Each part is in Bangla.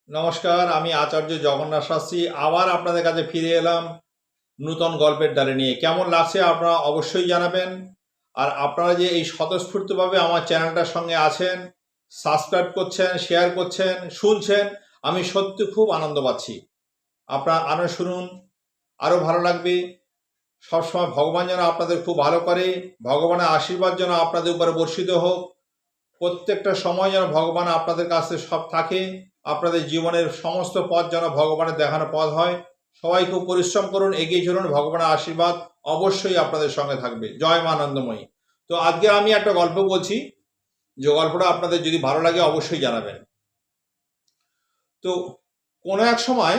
নমস্কার, আমি আচার্য জগন্নাথ শাস্ত্রী আবার আপনাদের কাছে ফিরে এলাম নূতন গল্পের ডালে নিয়ে। কেমন লাগছে আপনারা অবশ্যই জানাবেন। আর আপনারা যে এই স্বতঃস্ফূর্তভাবে আমার চ্যানেলটার সঙ্গে আছেন, সাবস্ক্রাইব করছেন, শেয়ার করছেন, শুনছেন, আমি সত্যি খুব আনন্দ পাচ্ছি। আপনারা আরও শুনুন, আরও ভালো লাগবে। সবসময় ভগবান যেন আপনাদের খুব ভালো করে, ভগবানের আশীর্বাদ যেন আপনাদের উপরে বর্ষিত হোক। প্রত্যেকটা সময় যেন ভগবান আপনাদের কাছে সব থাকে, আপনাদের জীবনের সমস্ত পথ যেন ভগবানের দেখানো পথ হয়। সবাই খুব পরিশ্রম করুন, এগিয়ে চলুন, ভগবানের আশীর্বাদ অবশ্যই আপনাদের সঙ্গে থাকবে। জয় মা আনন্দময়ী। তো আজকে আমি একটা গল্প বলছি, যে গল্পটা আপনাদের যদি ভালো লাগে অবশ্যই জানাবেন। তো কোনো এক সময়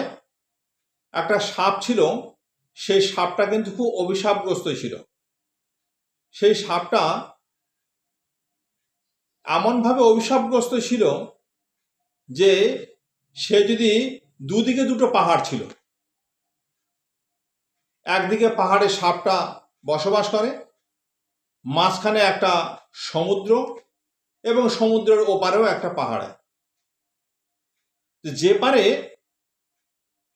একটা সাপ ছিল, সেই সাপটা কিন্তু খুব অভিশাপগ্রস্ত ছিল। সেই সাপটা এমনভাবে অভিশাপগ্রস্ত ছিল যে সে যদি দুদিকে দুটো পাহাড় ছিল, একদিকে পাহাড়ে সাপটা বসবাস করে, মাঝখানে একটা সমুদ্র এবং সমুদ্রের ওপারেও একটা পাহাড়ে। যে পারে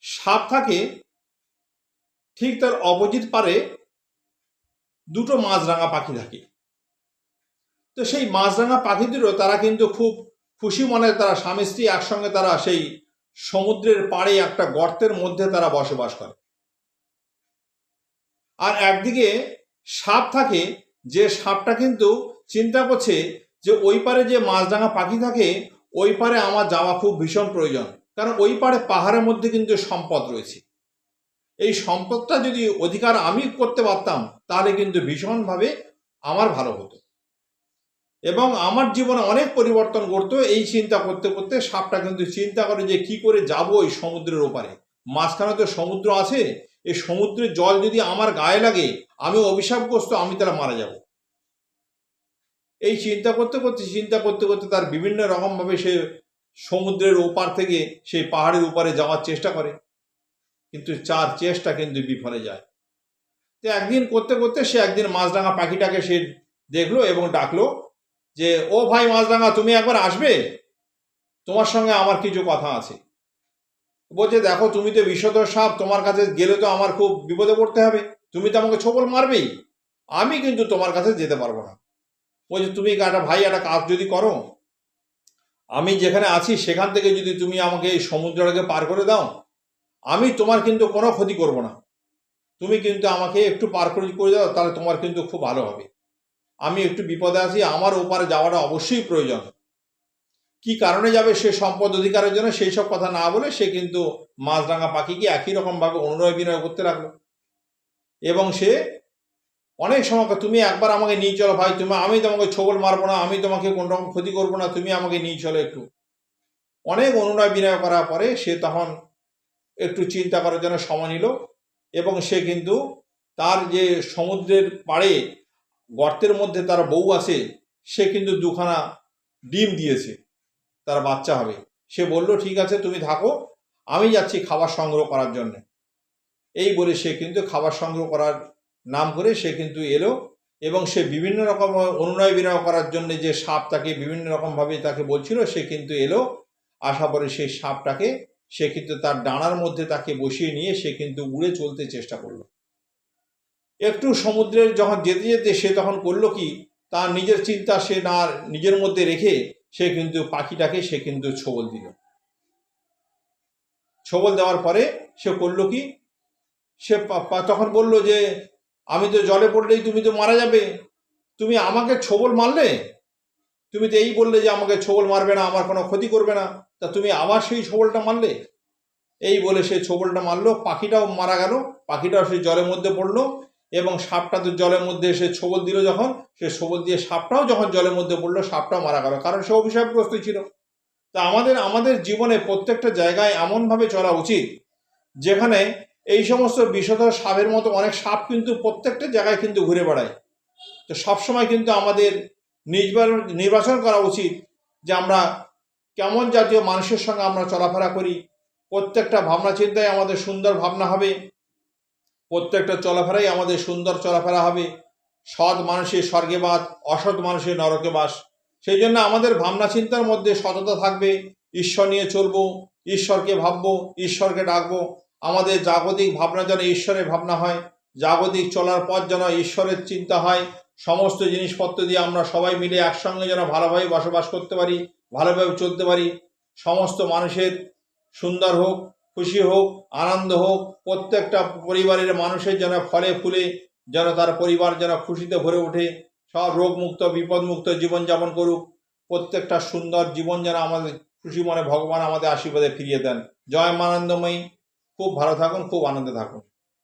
সাপ থাকে ঠিক তার অপোজিট পারে দুটো মাছরাঙা পাখি থাকে। তো সেই মাছরাঙা পাখি দুটো তারা কিন্তু খুব খুশি মনে তারা স্বামী স্ত্রী একসঙ্গে তারা সেই সমুদ্রের পাড়ে একটা গর্তের মধ্যে তারা বসবাস করে। আর একদিকে সাপ থাকে, যে সাপটা কিন্তু চিন্তা করছে যে ওই পারে যে মাছরাঙা পাখি থাকে ওই পারে আমার যাওয়া খুব ভীষণ প্রয়োজন, কারণ ওই পারে পাহাড়ের মধ্যে কিন্তু সম্পদ রয়েছে। এই সম্পদটা যদি অধিকার আমি করতে পারতাম তাহলে কিন্তু ভীষণভাবে আমার ভালো হতো এবং আমার জীবনে অনেক পরিবর্তন ঘটতো। এই চিন্তা করতে করতে সাপটা কিন্তু চিন্তা করে যে কি করে যাব ওই সমুদ্রের ওপারে, মাঝখানে তো সমুদ্র আছে, এই সমুদ্রের জল যদি আমার গায়ে লাগে আমি অভিশাপগ্রস্ত, আমি তারা মারা যাব। এই চিন্তা করতে করতে তার বিভিন্ন রকমভাবে সে সমুদ্রের ওপার থেকে সেই পাহাড়ের উপরে যাওয়ার চেষ্টা করে, কিন্তু চার চেষ্টা কিন্তু বিফলে যায়। তো একদিন করতে করতে সে একদিন মাছরাঙা পাখিটাকে সে দেখলো এবং ডাকলো যে, ও ভাই মাছরাঙা, তুমি একবার আসবে, তোমার সঙ্গে আমার কিছু কথা আছে। বলছে, দেখো তুমি তো বিষধর সাপ, তোমার কাছে গেলে তো আমার খুব বিপদে পড়তে হবে, তুমি তো আমাকে ছোবল মারবেই, আমি কিন্তু তোমার কাছে যেতে পারবো না। বলছে, তুমি একটা ভাই একটা কাজ যদি করো, আমি যেখানে আছি সেখান থেকে যদি তুমি আমাকে এই সমুদ্রটাকে পার করে দাও, আমি তোমার কিন্তু কোনো ক্ষতি করব না, তুমি কিন্তু আমাকে একটু পার করে দাও, তাহলে তোমার কিন্তু খুব ভালো হবে। আমি একটু বিপদে আছি, আমার ওপারে যাওয়াটা অবশ্যই প্রয়োজন। কি কারণে যাবে সে সম্পদ অধিকারের জন্য, সেই সব কথা না বলে সে কিন্তু মাছরাঙা পাখিকে একই রকমভাবে অনুনয় বিনয় করতে লাগলো এবং সে অনেক সময়, তুমি একবার আমাকে নিয়ে চলো ভাই, আমি তোমাকে ছোবল মারবো না, আমি তোমাকে কোনো রকম ক্ষতি করবো না, তুমি আমাকে নিয়ে চলো একটু। অনেক অনুনয় বিনয় করার পরে সে তখন একটু চিন্তা করার জন্য সময় নিল এবং সে কিন্তু তার যে সমুদ্রের পাড়ে গর্তের মধ্যে তার বউ আছে, সে কিন্তু দুখানা ডিম দিয়েছে, তার বাচ্চা হবে। সে বলল, ঠিক আছে তুমি থাকো, আমি যাচ্ছি খাবার সংগ্রহ করার জন্য। এই বলে সে কিন্তু খাবার সংগ্রহ করার নাম করে সে কিন্তু এলো এবং সে বিভিন্ন রকম অনুনয় বিনয় করার জন্য যে সাপ তাকে বিভিন্ন রকমভাবে তাকে বলছিল, সে কিন্তু এলো। আসা পরে সেই সাপটাকে সে কিন্তু তার ডানার মধ্যে তাকে বসিয়ে নিয়ে সে কিন্তু উড়ে চলতে চেষ্টা করলো। একটু সমুদ্রের যখন যেতে যেতে সে তখন করলো কি, তার নিজের চিন্তা সে না নিজের মধ্যে রেখে সে কিন্তু পাখিটাকে সে কিন্তু ছোবল দিল। ছোবল দেওয়ার পরে সে করলো কি, সে তখন বলল যে, আমি তো জলে পড়লেই তুমি তো মারা যাবে, তুমি আমাকে ছোবল মারলে, তুমি তো এই বললে যে আমাকে ছোবল মারবে না, আমার কোনো ক্ষতি করবে না, তা তুমি আবার সেই ছোবলটা মারলে। এই বলে সে ছোবলটা মারলো, পাখিটাও মারা গেল, পাখিটাও সেই জলের মধ্যে পড়লো এবং সাপটা তো জলের মধ্যে সে ছোবল দিল, যখন সে ছোবল দিয়ে সাপটাও যখন জলের মধ্যে পড়লো, সাপটাও মারা গেল, কারণ সে অভিশাপগ্রস্ত ছিল। তা আমাদের জীবনে প্রত্যেকটা জায়গায় এমনভাবে চলা উচিত যেখানে এই সমস্ত বিষধর সাপের মতো অনেক সাপ কিন্তু প্রত্যেকটা জায়গায় কিন্তু ঘুরে বেড়ায়। তো সবসময় কিন্তু আমাদের নির্বাচন করা উচিত যে আমরা কেমন জাতীয় মানুষের সঙ্গে আমরা চলাফেরা করি। প্রত্যেকটা ভাবনা চিন্তায় আমাদের সুন্দর ভাবনা হবে, প্রত্যেকটা চলাফেরাই আমাদের সুন্দর চলাফেরা হবে। সৎ মানুষের স্বর্গে বাস, অসৎ মানুষের নরকে বাস। সেই জন্য আমাদের ভাবনা চিন্তার মধ্যে সততা থাকবে, ঈশ্বর নিয়ে চলবো, ঈশ্বরকে ভাববো, ঈশ্বরকে ডাকবো। আমাদের জাগতিক ভাবনা যেন ঈশ্বরের ভাবনা হয়, জাগতিক চলার পথ যেন ঈশ্বরের চিন্তা হয়। সমস্ত জিনিসপত্র দিয়ে আমরা সবাই মিলে একসঙ্গে যেন ভালোভাবে বসবাস করতে পারি, ভালোভাবে চলতে পারি। সমস্ত মানুষের সুন্দর হোক, খুশি হোক, আনন্দ হোক। প্রত্যেকটা পরিবারের মানুষের যেন ফলে ফুলে যেন তার পরিবার যেন খুশিতে ভরে ওঠে, সব রোগমুক্ত বিপদমুক্ত জীবনযাপন করুক। প্রত্যেকটা সুন্দর জীবন যেন আমাদের খুশি মনে ভগবান আমাদের আশীর্বাদে ফিরিয়ে দেন। জয় মা আনন্দময়ী। খুব ভালো থাকুন, খুব আনন্দে থাকুন।